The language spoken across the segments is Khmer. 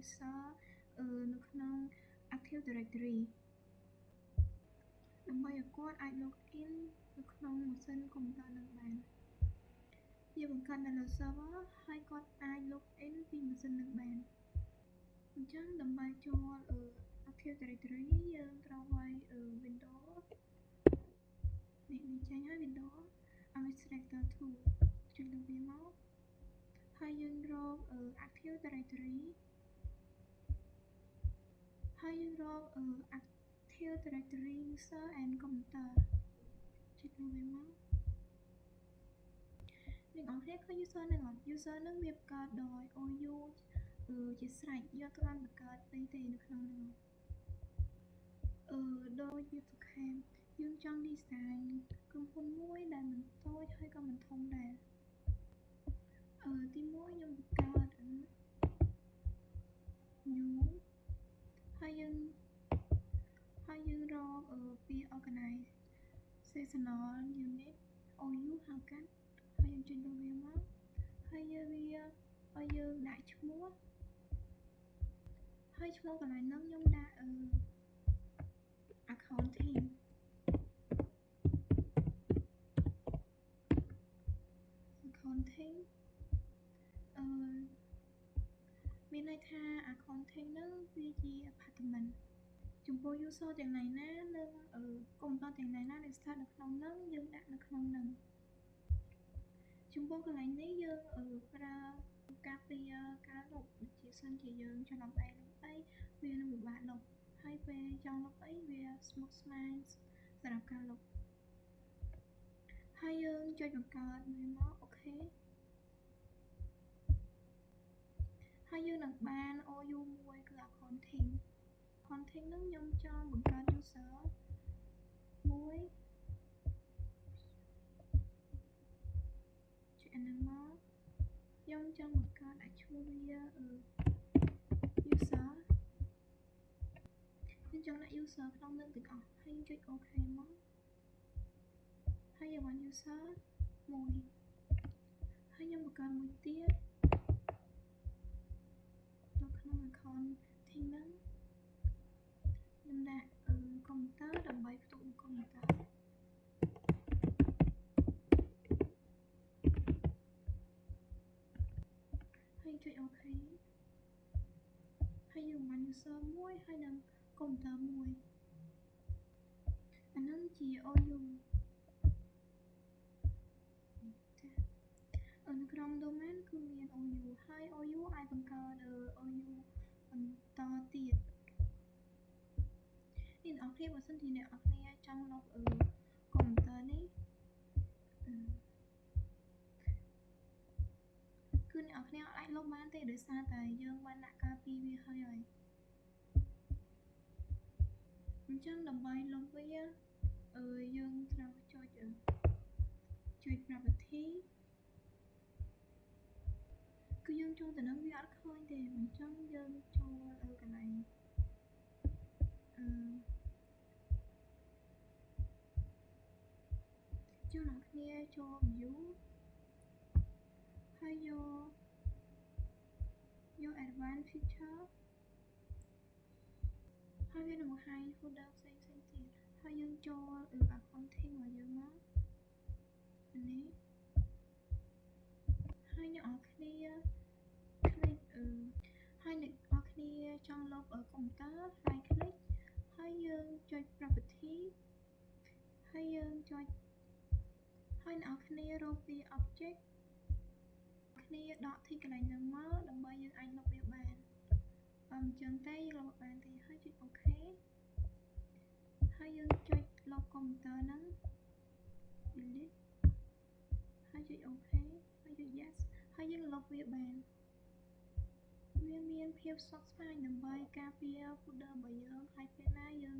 user នៅក្នុង Active Directory ដើម្បីឲ្យគាត់អាច login នៅក្នុងម៉ាស៊ីនកុំព្យូទ័រនឹងបានយើងបង្កើតនៅលើ server ហើយគាត់អាច login ពីម៉ាស៊ីននឹងបានអញ្ចឹងដើម្បីចូល Active Directory យើងត្រូវវាយ Windows នេះចេញហើយ Windows Administrator 2 ចុចលើវាមកហើយយើងរក Active Directory ហើយយើងរក Active Directory User and Computer ចុចលើវាមកអ្នកនរគ្នាឃើញ user នឹងអត់ user នឹងវាបង្កើតដោយ OU ជាស្រេចយកទៅបានបង្កើតអីទេនៅក្នុងនឹងដោយវាសុខាយើងចង់ design ក្រុមហ៊ុនមួយដែលមិនតូចហើយក៏មិនធំដែរទី1ខ្ញុំបង្កើត new ហើយយើងរកពី organizational unit OU ហៅកាត់ហើយយើងចុចលើវាមកហើយយើងដាក់ឈ្មោះហើយឈ្មោះកន្លែងហ្នឹងខ្ញុំដាក់ accounting មានន័យថា accounting ហ្នឹងវាជា apartment ចំពោះ user ទាំងណានិងកុំព្យូទ័រទាំងណាដែលស្ថិតនៅក្នុងហ្នឹងយើងដាក់នៅក្នុងហ្នឹងចំពោះកន្លែងនេះយើងប្រើការពារការលុបដូចជាសិនជាយើងចង់លុបអីវានឹងពិបាកលុបហើយពេលចង់លុបអីវា smooth ស្មើសម្រាប់ការលុបហើយយើងចុចបង្កើតវាមកអូខេហើយយើងនឹងបាន OU មួយគឺ accounting ហ្នឹងខ្ញុំចង់បង្កើត user មួយចុចអាហ្នឹងមកខ្ញុំចង់បង្កើតដាក់ឈ្មោះវា user ខ្ញុំចង់ដាក់ user ក្នុងនឹងទាំងអស់ហើយចុច OK មកហើយយើងបាន user មួយហើយខ្ញុំបង្កើតមួយទៀតនៅក្នុង account ធីងហ្នឹងខ្ញុំដាក់កុំព្យូទ័រដើម្បីផ្ទុកកុំព្យូទ័រហើយចុច OK ហើយយើងបាន user មួយហើយនឹងកុំព្យូទ័រមួយអាហ្នឹងជា OU នៅក្នុង domain គឺមាន OU ហើយ OU អាចបង្កើត OU បន្តទៀតនេះអ្នកនរគ្នាបើសិនជាអ្នកនរគ្នាចង់លុបកុំព្យូទ័រនេះគឺអ្នកនរគ្នាអាចលុបបានទេដោយសារតែយើងបានដាក់ការពារវាហើយអញ្ចឹងដើម្បីលុបវាយើងត្រូវចុច property គឺយើងចូលទៅនឹងវាអត់ឃើញទេអញ្ចឹងយើងចូលកន្លែងចូលអ្នកគ្នាចូល view ហើយយក advanced feature ហើយវានឹងបង្ហាញ folder ផ្សេងទៀតហើយយើងចូល accounting របស់យើងមកនេះហើយអ្នកនរគ្នា click ហើយអ្នកនរគ្នាចង់លុបកុំព្យូទ័រ right click ហើយយើងចុច property ហើយយើងចុចហើយអ្នកនរគ្នារកពី object គ្នាដកទីកន្លែងហ្នឹងមកដើម្បីយើងអាចលុបវាបានអញ្ចឹងតែយើងលុបបានទេហើយចុច OK ហើយយើងចុចលុបកុំព្យូទ័រហ្នឹង delete ហើយចុច OK ហើយចុច yes ហើយយើងលុបវាបានវាមានភាពស្មុគស្មាញដើម្បីការពារ folder របស់យើងហើយពេលណាយើង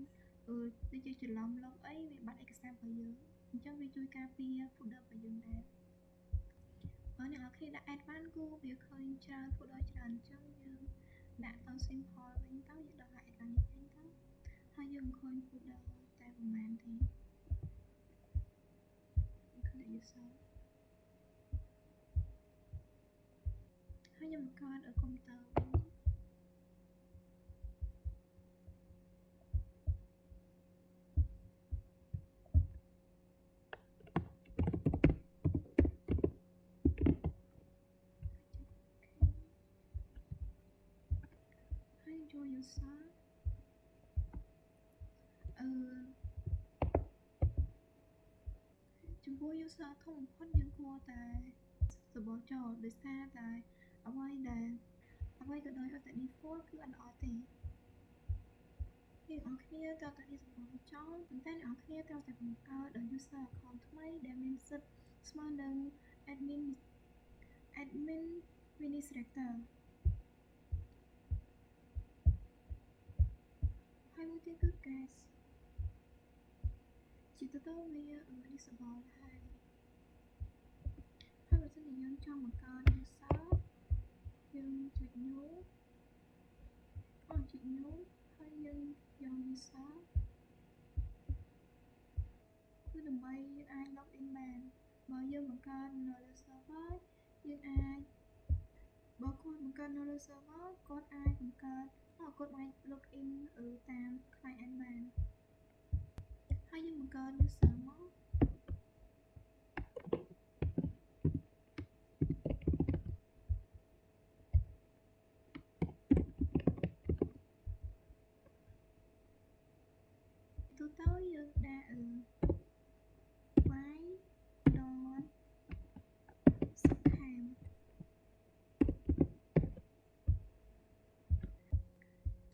ដូចជាច្រឡំលុបអីវាបាត់ឯកសាររបស់យើងអញ្ចឹងវាជួយការពារ folder របស់យើងដែរបើអ្នកនរគ្នាដាក់ advanced គឺវាឃើញច្រើន folder ច្រើនអញ្ចឹងយើងដាក់ទៅ simple វិញទៅយើងដាក់ advanced វិញទៅហើយយើងឃើញ folder តែប្រហែលទេឃើញ user ហើយខ្ញុំបង្កើតកុំព្យូទ័រវិញ ចូល user ចំពោះ user ធំបំផុតយើងគួរតែសបោះចូលដោយសារតែអ្វីក៏ដោយឲ្យតែ default គឺអត់ល្អទេអ្នកនរគ្នាត្រូវតែ disable វាចោលប៉ុន្តែអ្នកនរគ្នាត្រូវតែបង្កើតឲ្យ user account ថ្មីដែលមានសិទ្ធិស្មើនឹង admin administrator ហើយមួយទៀតគឺ cache ជាទូទៅវា disable ហើយបើសិនជាយើងចង់បង្កើត user យើងចុច new ហើយយើងយក user គឺដើម្បីយើងអាច login បានបើយើងបង្កើតនៅលើ server យើងអាចបើគាត់បង្កើតនៅលើ server គាត់អាចបង្កើតគាត់អាច login តាម client បានហើយយើងបង្កើត user មកទូទៅយើងដាក់ y.subcam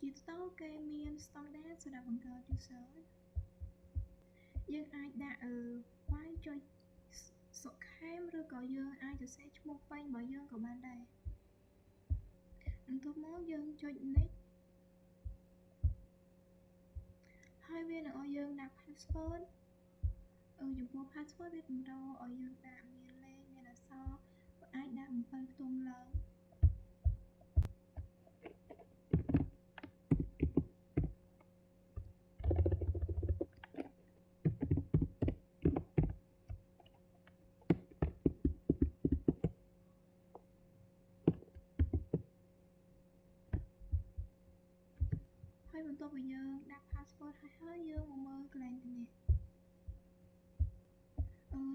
ជាទូទៅគេមាន standard សម្រាប់បង្កើត user យើងអាចដាក់y.subcam ឬក៏យើងអាចសរសេរឈ្មោះពេញរបស់យើងក៏បានដែរបន្ទាប់មកយើងចុច next ហើយវានឹងឲ្យយើងដាក់ password ចំពោះ password វាតម្រូវឲ្យយើងដាក់មានលេខមានអក្សរអាចដាក់7ខ្ទង់ឡើងហើយបន្ទាប់ពីយើងដាក់ password ហើយយើងមកមើលកន្លែងនេះ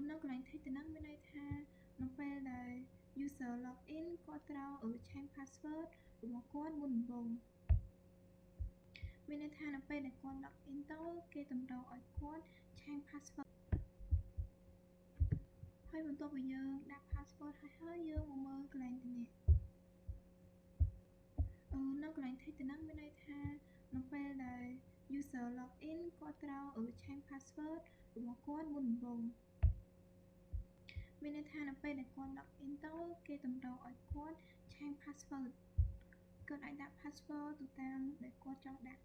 នៅកន្លែង text ហ្នឹងមានន័យថានៅពេលដែល user login គាត់ត្រូវchange password របស់គាត់មុនដំបូងមានន័យថានៅពេលដែលគាត់ login ទៅគេតម្រូវឲ្យគាត់ change password ហើយបន្ទាប់ពីយើងដាក់ password ហើយយើងមកមើលកន្លែងនេះនៅកន្លែង text ហ្នឹងមានន័យថានៅពេលដែល user login គាត់ត្រូវchange password របស់គាត់មុនដំបូងមានន័យថានៅពេលដែលគាត់ login ទៅគេតម្រូវឲ្យគាត់ change password គាត់អាចដាក់ password ទៅតាមដែលគាត់ចង់ដាក់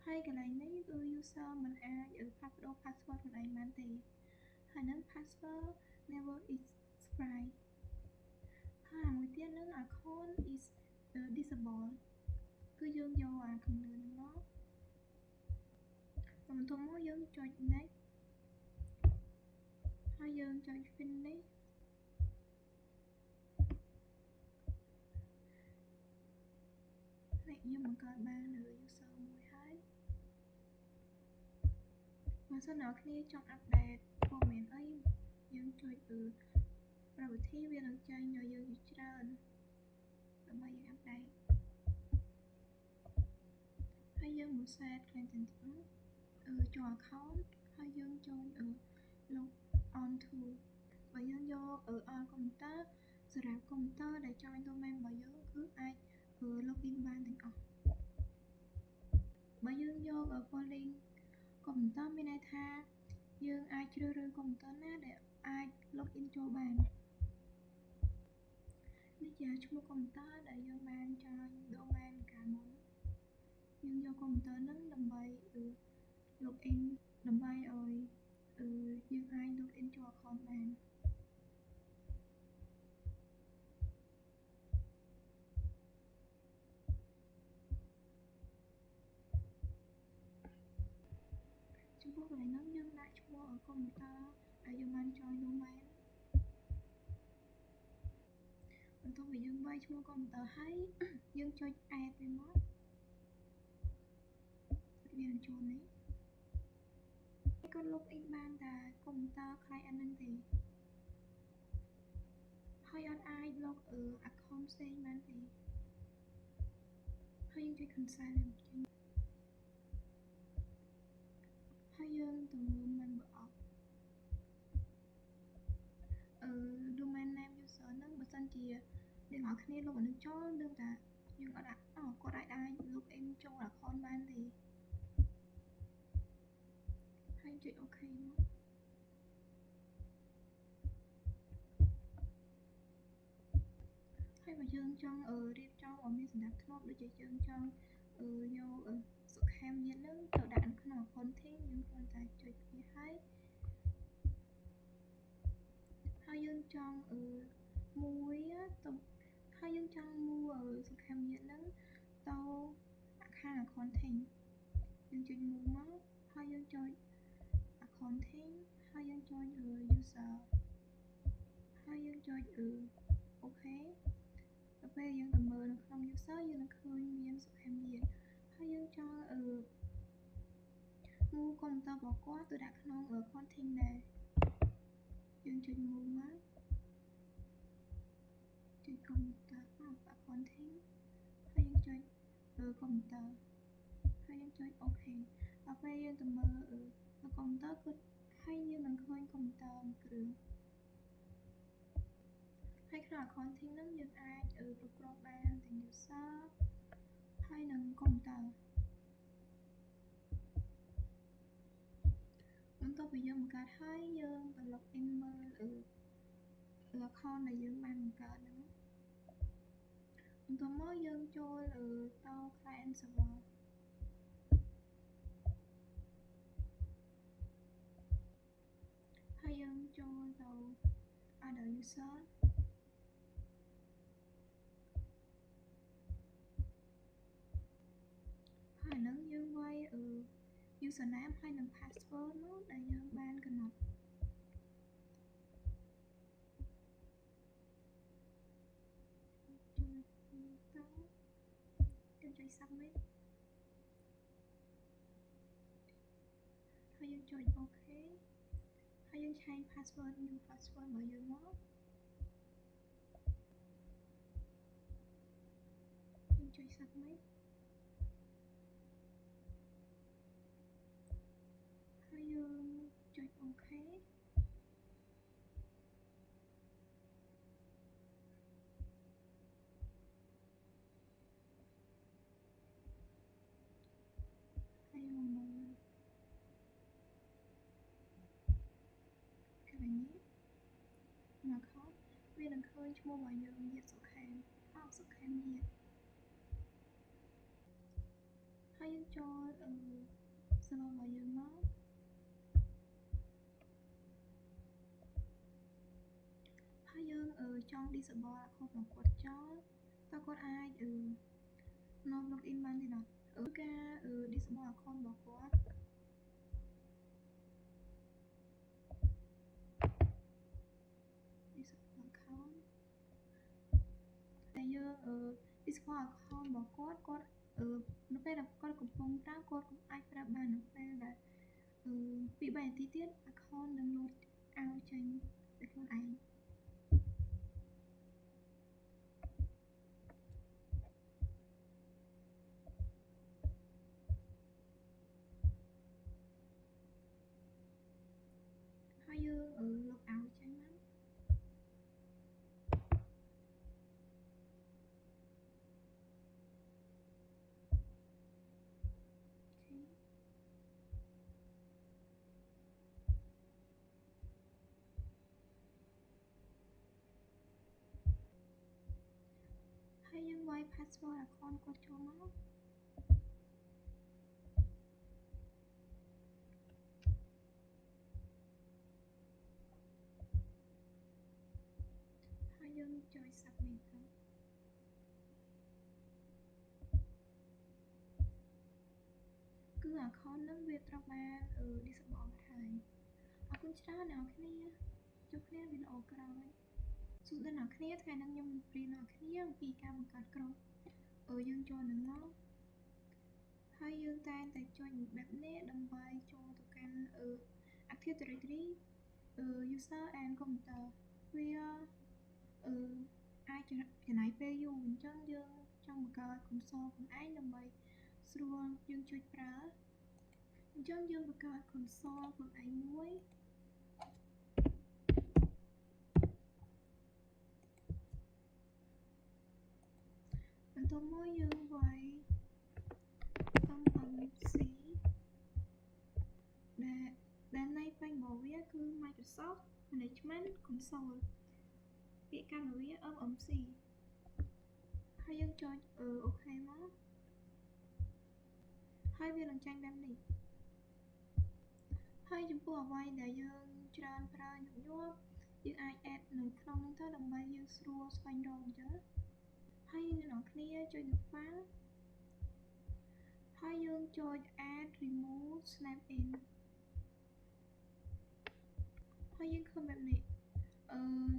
ហើយកន្លែងនេះគឺ user មិនអាចផ្លាស់ប្ដូរ password ខ្លួនឯងបានទេហើយនឹង password never expire ហើយមួយទៀតនឹង account is disable គឺយើងយកអាខាងលើនេះមកបន្ទាប់មកយើងចុច next ហើយយើងចុច finish ហើយយើងបង្កើតបាន user មួយហើយបើសិនអ្នកគ្នាចង់ update ព័ត៌មានអីយើងចុចប្រវិធីវានឹងចេញឲ្យយើងជាច្រើនដើម្បីយើង update ហើយយើងមក set content ចូល account ហើយយើងចូល log on to បើយើងយក on computer សម្រាប់ computer ដែល join domain របស់យើងគឺអាច login បានទាំងអស់បើយើងយក polling computer មានន័យថាយើងអាចជ្រើសរើស computer ណាដែលអាច login ចូលបាននេះជាឈ្មោះ computer ដែលយើងបាន join domain កាលមុនយើងយក computer ហ្នឹងដើម្បី login ដើម្បីឲ្យយើងអាច login ចូល account បានចំពោះកន្លែងហ្នឹងយើងដាក់ឈ្មោះ computer ដែលយើងបាន join domain បន្ទាប់ពីយើងវាយឈ្មោះ computer ហើយយើងចុច add វាមកវានឹងចូលនេះគាត់ login បានតែ computer client ហ្នឹងទេហើយអត់អាច log account ផ្សេងបានទេ ហើយយើងជួយ cancel ហើយយើងទៅមើល member of domain name user ហ្នឹងបើសិនជាអ្នកនរគ្នាលុបអានឹងចោលនឹងតែយើងអត់ដាក់គាត់អាច login ចូល account បានទេហើយចុច OK មកហើយបើយើងចង់រៀបចំឲ្យមានសណ្ដាប់ធ្នាប់ដូចជាយើងចង់យកសុខាវិញ្ញាណហ្នឹងទៅដាក់នៅក្នុង accounting យើងគ្រាន់តែចុចវាហើយយើងចង់មួយទៅហើយយើងចង់មួយសុខាវិញ្ញាណហ្នឹងទៅខាង accounting យើងចុចមួយមកហើយយើងចុច accounting ហើយយើងចុច user ហើយយើងចុចOK ដល់ពេលយើងទៅមើលនៅក្នុង user យើងនឹងឃើញមានសុខាវិញ្ញាណហើយយើងចង់move កុំព្យូទ័ររបស់គាត់ទៅដាក់ក្នុង accounting ដែរយើងចុច move មកចុច computer accounting ហើយយើងចុចcomputer ហើយយើងចុច OK ដល់ពេលយើងទៅមើលនៅ computer គឺហើយយើងនឹងឃើញ computer មួយគ្រឿងហើយក្នុង accounting ហ្នឹងយើងអាចគ្រប់គ្រងបានទាំង user ហើយនិង computer បន្ទាប់ពីយើងបង្កើតហើយយើងទៅ login មើលaccount ដែលយើងបានបង្កើតហ្នឹងបន្ទាប់មកយើងចូលទៅ client server ហើយយើងចូលទៅ other user ហើយហ្នឹងយើងវាយusername ហើយនិង password នោះដែលយើងបានកំណត់ចូលទៅចុច submit ហើយយើងចុច OK ហើយយើងឆែក password new password របស់យើងមកយើងចុច submit ហើយយើងចុច OK ហើយយើងមើលកន្លែងនេះនៅ account វានឹងឃើញឈ្មោះរបស់យើងញាតិសុខាសុខាញាតិហើយយើងចូល server របស់យើងមកហើយយើងចង់ disable account របស់គាត់ចោលតើគាត់អាចno login បានទេណាការ disable account របស់គាត់disable account តែយើងdisable account របស់គាត់នៅពេលដែលគាត់កំពុងប្រើគាត់អាចប្រើបាននៅពេលដែលពី3នាទីទៀត account នឹង load out ចេញដោយខ្លួនឯងហើយយើង log out ចេញមកហើយយើងវាយ password account គាត់ចូលមកហើយយើងចុច submit ទៅគឺ account ហ្នឹងវាត្រូវបាន disable ហើយអរគុណច្រើនអ្នកនរគ្នាជួបគ្នាវីដេអូក្រោយសួស្តីអ្នកនរគ្នាថ្ងៃនេះខ្ញុំនឹងព្រាយអ្នកនរគ្នាអំពីការបង្កើតក្រុមយើងចូលនឹងមកហើយយើងតែងតែចុចបែបនេះដើម្បីចូលទៅកាន់ Active Directory user and computer វាអាចចំណាយពេលយូរអញ្ចឹងយើង ចង់បង្កើត console ខ្លួនឯងដើម្បីស្រួលយើងជួយប្រើអញ្ចឹងយើងបង្កើត console ខ្លួនឯងមួយបន្ទាប់មកយើងវាយ MMC ដែលន័យពេញរបស់វាគឺ Microsoft Management Console ពាក្យកម្មវា MMC ហើយយើងចុចអូខេមកហើយវានឹងចាញ់បែបនេះហើយចំពោះអ្វីដែលយើងច្រើនប្រើញឹកញាប់យើងអាច add នៅក្នុងនោះទៅដើម្បីយើងស្រួលស្វែងរកអញ្ចឹងហើយអ្នកនរគ្នាចុចនៅ file ហើយយើងចុច add remove snap in ហើយយើងឃើញបែបនេះ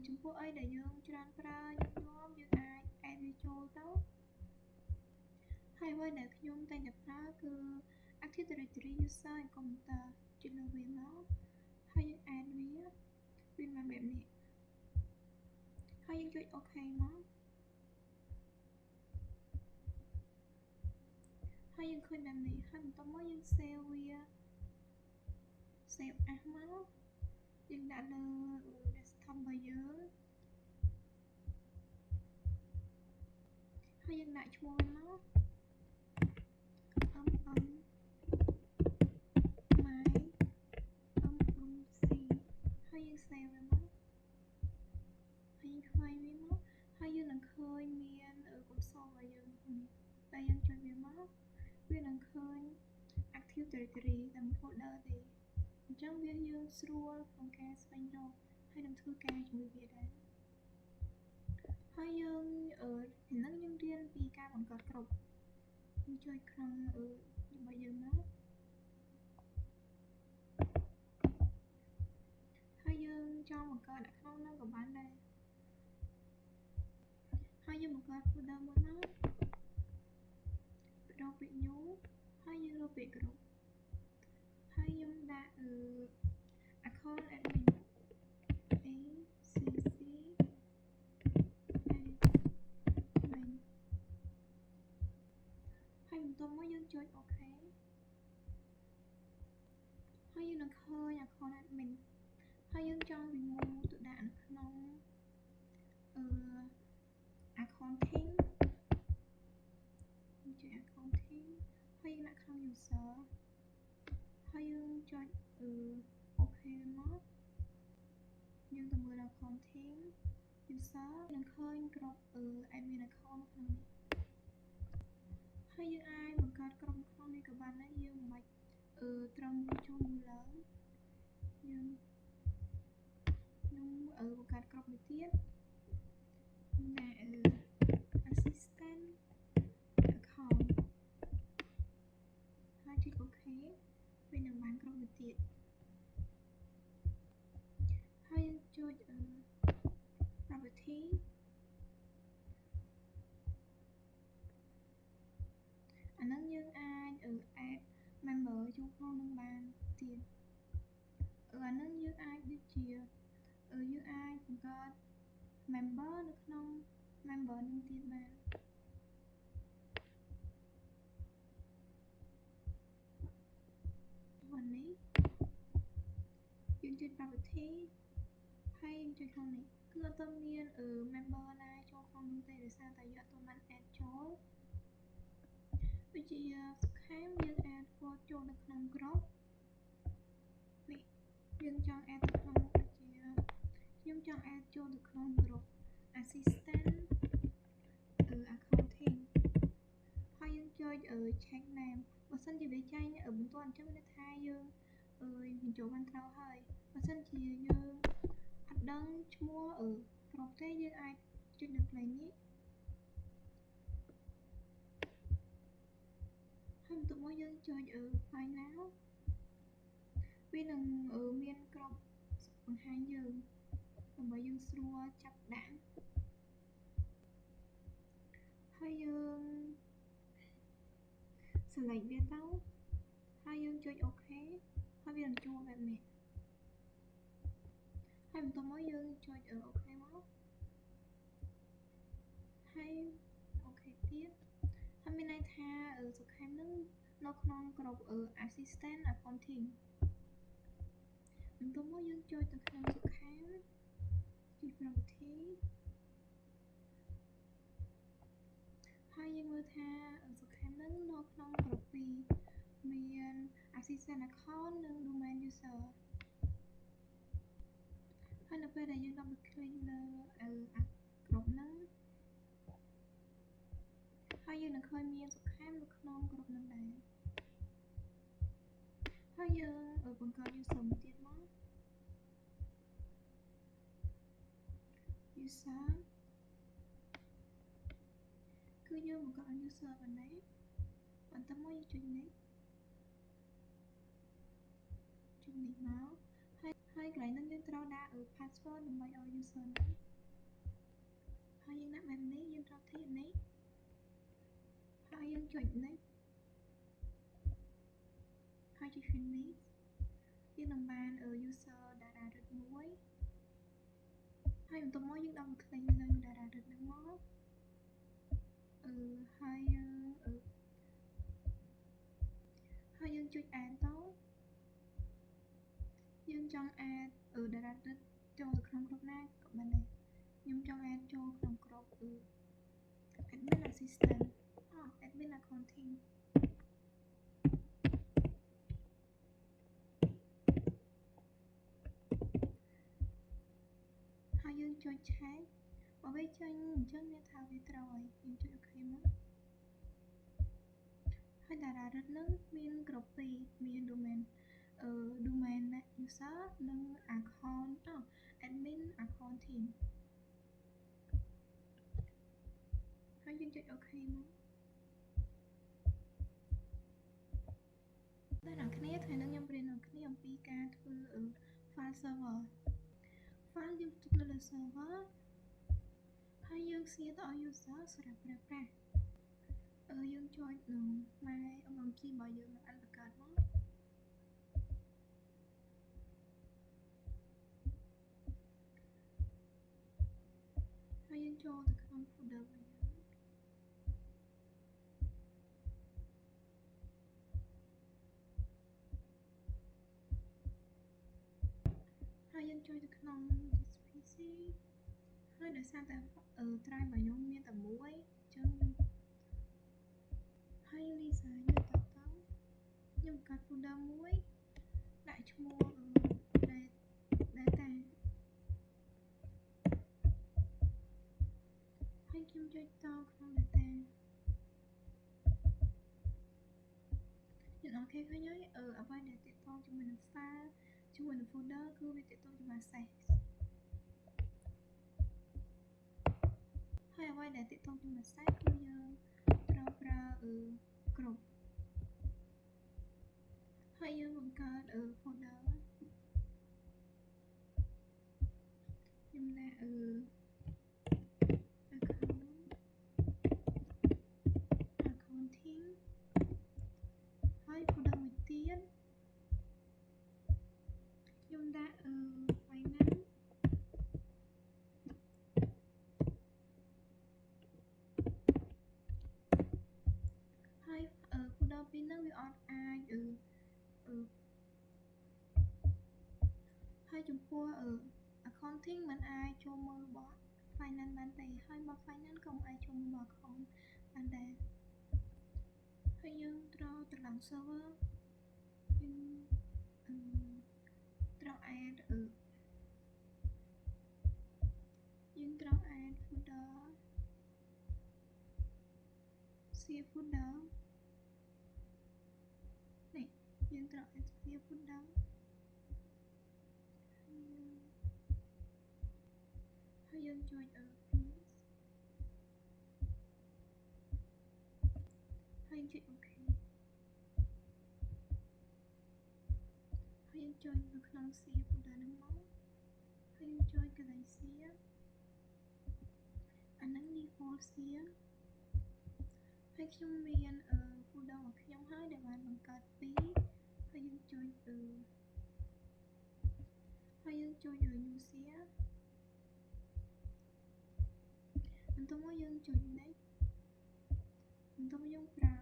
ចំពោះអីដែលយើងច្រើនប្រើញឹកញាប់យើងអាច add វាចូលទៅហើយអ្វីដែលខ្ញុំតែងតែប្រើគឺ Active Directory User and Computer ចុចលើវាមកហើយយើង add វាបានបែបនេះហើយយើងចុចអូខេមកហើយយើងឃើញបែបនេះហើយបន្ទាប់មកយើង save វា save as មកយើងដាក់លើ desktop របស់យើងហើយយើងដាក់ឈ្មោះវាមក MMC ហើយយើង save វាមកហើយយើងខ្វែងវាមកហើយយើងនឹងឃើញមានconsole របស់យើងនេះតែយើងចុចវាមកវានឹងឃើញ Active Directory តែមិន folder ទេអញ្ចឹងវាយើងស្រួលក្នុងការស្វែងរកហើយនឹងធ្វើការជាមួយវាដែរហើយយើងហ្នឹងយើងរៀនពីការបង្កើតក្រុមយើងចុចក្នុងរបស់យើងមកហើយយើងចង់បង្កើតដាក់ក្នុងហ្នឹងក៏បានដែរហើយយើងបង្កើត folder មួយមកបដូរពាក្យ new ហើយយើងរកពាក្យ group ហើយខ្ញុំដាក់account admin admin ហើយបន្ទាប់មកយើងចុចអូខេហើយយើងនឹងឃើញ account admin ហើយយើងចង់ remove ទៅដាក់នៅក្នុងaccounting យើងចុច accounting ហើយយើងដាក់ក្នុង user ហើយយើងចុចអូខេមកយើងទៅមើល accounting user នឹងឃើញក្រុមadmin account ក្នុងនេះហើយយើងអាចបង្កើតក្រុមក្នុងនេះក៏បានដែរយើងមិនបាច់ត្រឹមចូលមួយឡើងយើងបង្កើតក្រុមមួយទៀតណា assistant account ហើយចុចអូខេវានឹងបានក្រុមមួយទៀតហើយយើងចុច property អាហ្នឹងយើងអាច add member ចូលក្នុងនឹងបានទៀតអាហ្នឹងយើងអាចដូចជាយើងអាចបង្កើត member នៅក្នុង member នឹងទៀតបានวันนี้យើងចុច property ហើយយើងចុចខាងនេះគឺអត់ទាន់មានmember ណាចូលក្នុងនោះទេដោយសារតែយើងអត់ទាន់បាន add ចូលដូចជាសុខាមយើង add គាត់ចូលនៅក្នុង group នេះយើងចង់ add ទៅក្នុងដូចជាខ្ញុំចង់ add ចូលទៅក្នុង group assistant accounting ហើយយើងចុចcheck name បើសិនជាវាចាញ់បន្ទាន់អញ្ចឹងវាថាយើងបញ្ចូលបានត្រូវហើយបើសិនជាយើងអត់ដឹងឈ្មោះក្រុមទេយើងអាចចុចនៅកន្លែងនេះហើយបន្ទាប់មកយើងចុច final វានឹងមានក្រុមបង្ហាញយើងដើម្បីយើងស្រួលចាប់ដាក់ហើយយើង select វាទៅហើយយើងចុចអូខេហើយវានឹងចូលបែបនេះហើយបន្ទាប់មកយើងចុចអូខេមកហើយអូខេទៀ ទៀតហើយមានន័យថាសុខេមនឹងនៅក្នុងក្រុមassistant accounting បន្ទាប់មកយើងចូលទៅក្នុងសុខេមជាប្រវិធីហើយយើងមើលថាសុខេមនឹងនៅក្នុងក្រុម2មាន assistant account និង domain user ហើយនៅពេលដែលយើង double click លើក្រុមហ្នឹងហើយយើងនឹងឃើញមានសុខេមនៅក្នុងក្រុមហ្នឹងដែរហើយយើងបង្កើត user មួយទៀតមក user គឺយើងបង្កើត user ប៉ុណ្ណេះបន្ទាប់មកយើងចុច next ចុចនេះមកហើយកន្លែងហ្នឹងយើងត្រូវដាក់password ដើម្បីឲ្យ user ហ្នឹងហើយយើងដាក់បែបនេះយើងត្រូវធានានេះហើយយើងចុច next ហើយចុច finish យើងនឹងបានuser data root មួយហើយបន្ទាប់មកយើង double click លើ data root ហ្នឹងមកហើយយើងចុច add ទៅយើងចង់ add data root ចូលទៅក្នុងក្រុមណាក៏បានដែរខ្ញុំចង់ add ចូលក្នុងក្រុមadmin assistant admin accounting ហើយយើងចុច check បើវាចេញអញ្ចឹងមានថាវាត្រូវហើយយើងចុច OK មកហើយ data root ហ្នឹងមានគ្រប់2មាន domain user និង account admin accounting ហើយយើងចុច OK មកដល់អ្នកគ្នាថ្ងៃនេះខ្ញុំរៀនអ្នកគ្នាអំពីការធ្វើ file server file យើងផ្ទុកនៅលើ server ហើយយើង share ទៅឲ្យ user សម្រាប់ប្រើប្រាស់យើងចុចនឹង my OMG របស់យើងនឹងអាចបង្កើតមកហើយយើងចូលទៅក្នុង folder របស់យើងហើយយើងចូលទៅក្នុង this PC ហើយដោយសារតែ drive របស់ខ្ញុំមានតែមួយអញ្ចឹងហើយ Lisa យើងតខ្ញុំបង្កើត folder មួយដាក់ឈ្មោះ data ហើយខ្ញុំចុចតក្នុង data យើងអូខេឃើញហើយអ្វីដែលទាក់ទងជាមួយនឹង file ជាមួយនឹង folder គឺវាទាក់ទងជាមួយ access ហើយអ្វីដែលទាក់ទងជាមួយ access គឺយើងត្រូវប្រើគ្រប់ហើយយើងបង្កើត folder ខ្ញុំដាក់account ហើយ folder មួយទៀតខ្ញុំដាក់finance ហើយ folder ពីរហ្នឹងវាអត់អាចហើយចំពោះaccounting มันអាចចូលមើលបទ finance បានទេហើយបទ finance ក៏មិនអាចចូលមើលបទ account បានដែរហើយយើងត្រូវត្រឡប់ server យើងត្រូវ add folder save folder នេះយើងត្រូវ add save folder ហើយយើងចុច finish ហើយយើងចុច OK ហើយយើងចុចនៅក្នុង save folder ហ្នឹងមកហើយយើងចុចកន្លែង save អាហ្នឹង default save ហើយខ្ញុំមានfolder របស់ខ្ញុំហើយដែលបានបង្កើតពីរហើយយើងចុចហើយយើងចុច new share បន្ទាប់មកយើងចុច next បន្ទាប់យើងប្រើ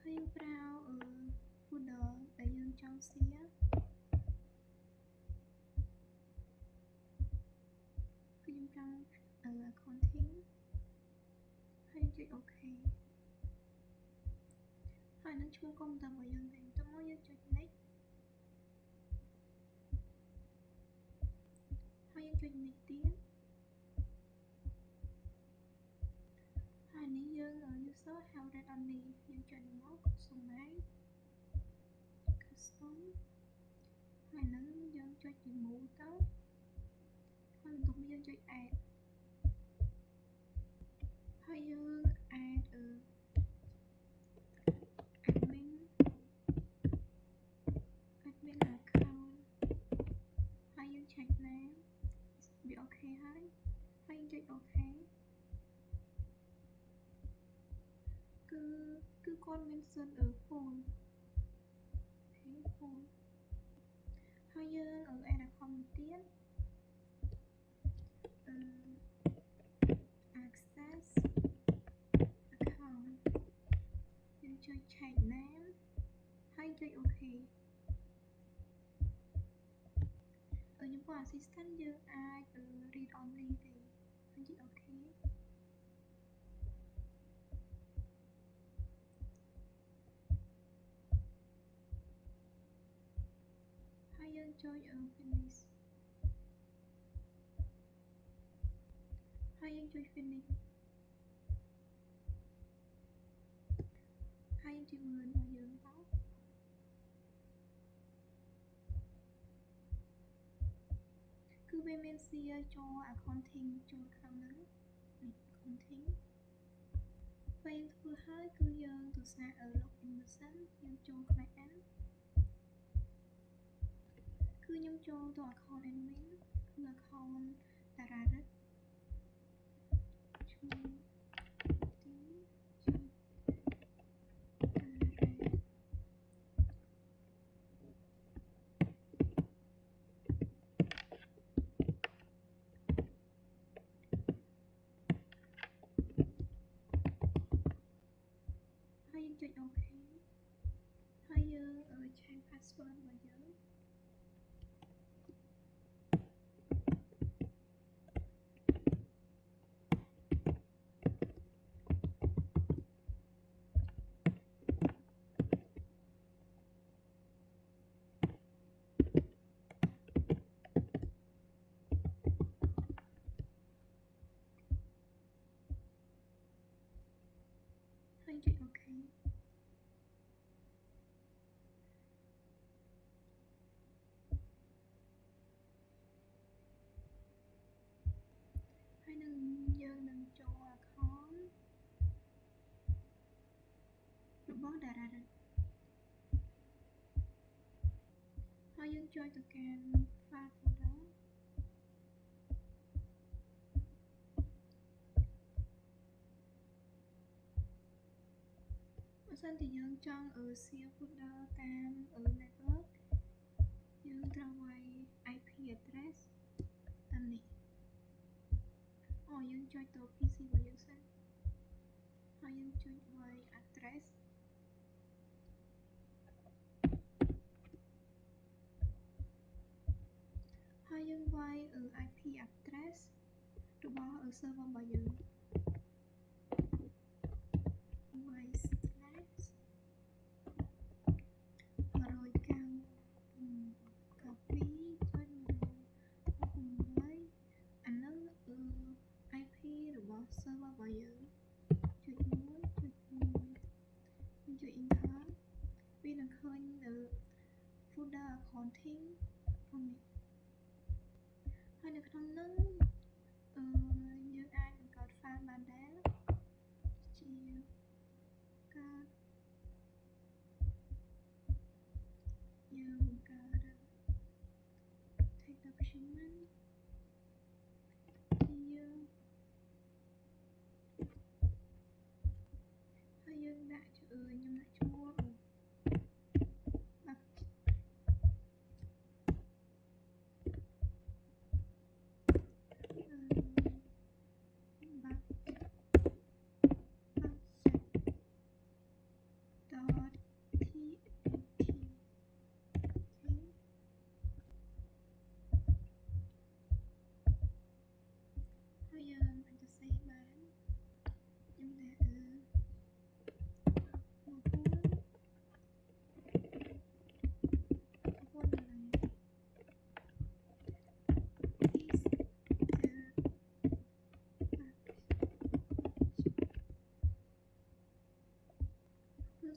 ហើយយើងប្រើfolder ដែលយើងចង់ share គឺយើងប្រើaccounting ហើយចុច OK ហើយនឹងឈ្មោះកុំព្យូទ័ររបស់យើងទេបន្ទាប់មកយើងចុច next ហើយយើងចុច next ទៀតហើយនេះយើង user have read only យើងចុចមកសុំមក custom ហើយនឹងយើងចុច remove ទៅហើយបន្ទាប់មកយើងចុច add ហើយយើង add admin account ហើយយើង check name វាអូខេហើយយើងចុច OK គឺគាត់មានសិទ្ធ phone អូខេ phone ហើយយើង add account ទៀត access account យើងចុច check name ហើយចុច OK ចំពោះ assistant យើងអាច read only ទេហើយចុច OK ហើយយើងចុច finish ហើយយើងចុច finish ហើយយើងចុចមើលរបស់យើងទៅគឺវាមាន share ចូល accounting ចូលក្នុងហ្នឹងនេះ accounting ពេលយើងធ្វើហើយគឺយើងទស្សនា login មួយសិនយើងចូល click in គឺខ្ញុំចូលទៅ account admin គឺ account តារារិទ្ធឈ្មោះទីចុចតារាហើយយើងចុច OK ហើយយើង change password របស់យើងហើយចុច OK ហើយនឹងយើងនឹងចូល account របស់តារារិទ្ធហើយយើងចុចទៅកាន់ file folder បើសិនជាយើងចង់share folder តាម network យើងត្រូវវាយ IP address តាមនេះយើងចុចទៅ PC របស់យើងសិនហើយយើងចុចវាយ address ហើយយើងវាយ IP address របស់ server របស់យើងវាយ slash 190 copy ចុច 168អានឹងIP របស់ server របស់យើងចុច 1 ចុច 1 ចុច enter វានឹងឃើញ folder accounting ក្នុងនេះហើយនៅក្នុងហ្នឹងយើងអាចបង្កើត file បានដែរជាការយើងបង្កើត text document ជាយើងហើយយើងដាក់ខ្ញុំដាក់ឈ្មោះបាក់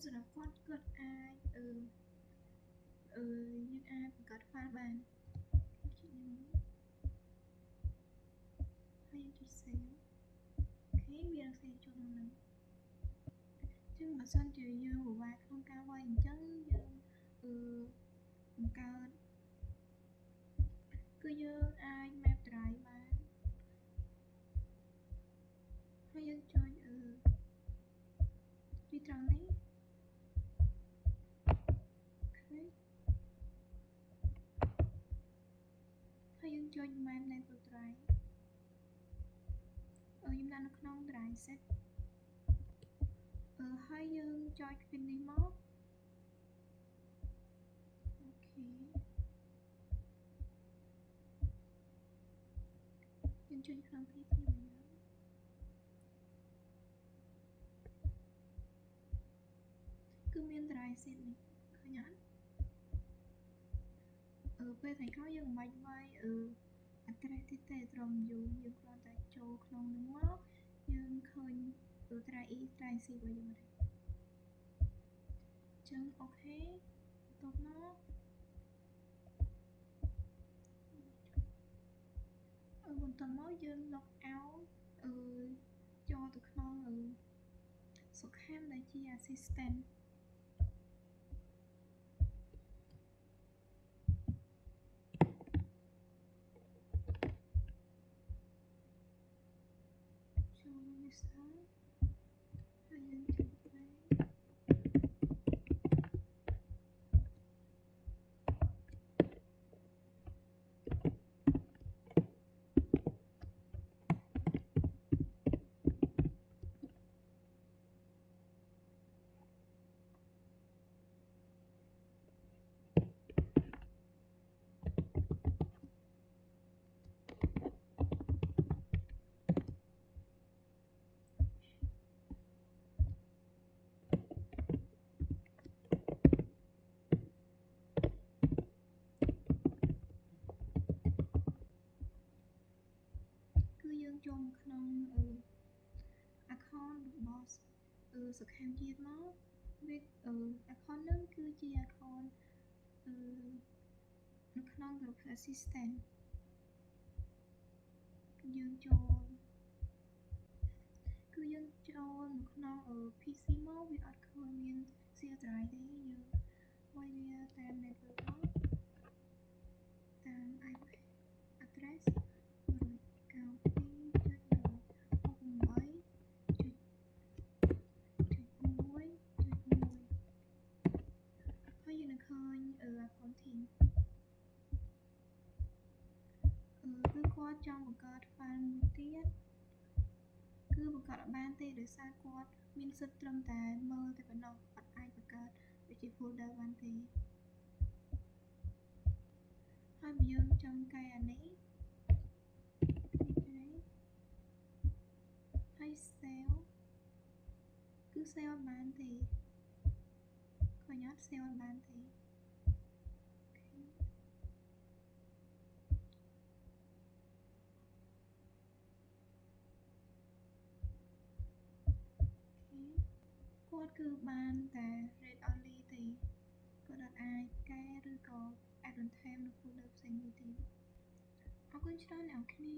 សម្រាប់គាត់អាចយើងអាចបង្កើត file បានហើយយើងចុច save អូខេវានឹង save ចូលក្នុងហ្នឹងចឹងបើសិនជាយើងពិបាកក្នុងការវាយអញ្ចឹងយើងបង្កើតគឺយើងអាច map drive បានហើយយើងចុចទីត្រង់នេះហើយយើងចុច map network drive ខ្ញុំដាក់នៅក្នុង drive set ហើយយើងចុច pin នេះមកអូខេយើងចុចក្នុង PC របស់យើងគឺមាន drive set នេះឃើញអត់ពេលថ្ងៃក្រោយយើងមិនបាច់វាយaddress ទៀតទេត្រឹមយើងគ្រាន់តែចូលក្នុងនឹងមកយើងឃើញdrive E drive C របស់យើងអត់ចឹងអូខេបន្ទាប់មកយើង log out ចូលទៅក្នុងសុខាមដែលជា assistant ចូល user ហើយយើងចុច play គឺយើងចូលមកក្នុងaccount របស់សុខាមជាតិមកវា account ហ្នឹងគឺជា account នៅក្នុង group assistant យើងចូលនៅក្នុង PC មកវាអត់ឃើញមាន share drive ទេយើងវាយវាតាម network មកតាម IP address ហើយយើងនឹងឃើញ accounting គឺគាត់ចង់បង្កើត file មួយទៀតគឺបង្កើតអត់បានទេដោយសារគាត់មានសិទ្ធិត្រឹមតែមើលតែប៉ុណ្ណោះអត់អាចបង្កើតដូចជា folder បានទេហើយបើយើងចង់កែអានេះហើយ save គឺ save អត់បានទេឃើញអត់ save អត់បានទេគាត់គឺបានតែ read only ទេគាត់អត់អាចកែឬក៏ addបន្ថែមនៅ folder ផ្សេងទៀតទេអរគុណច្រើនអ្នកនរគ្នា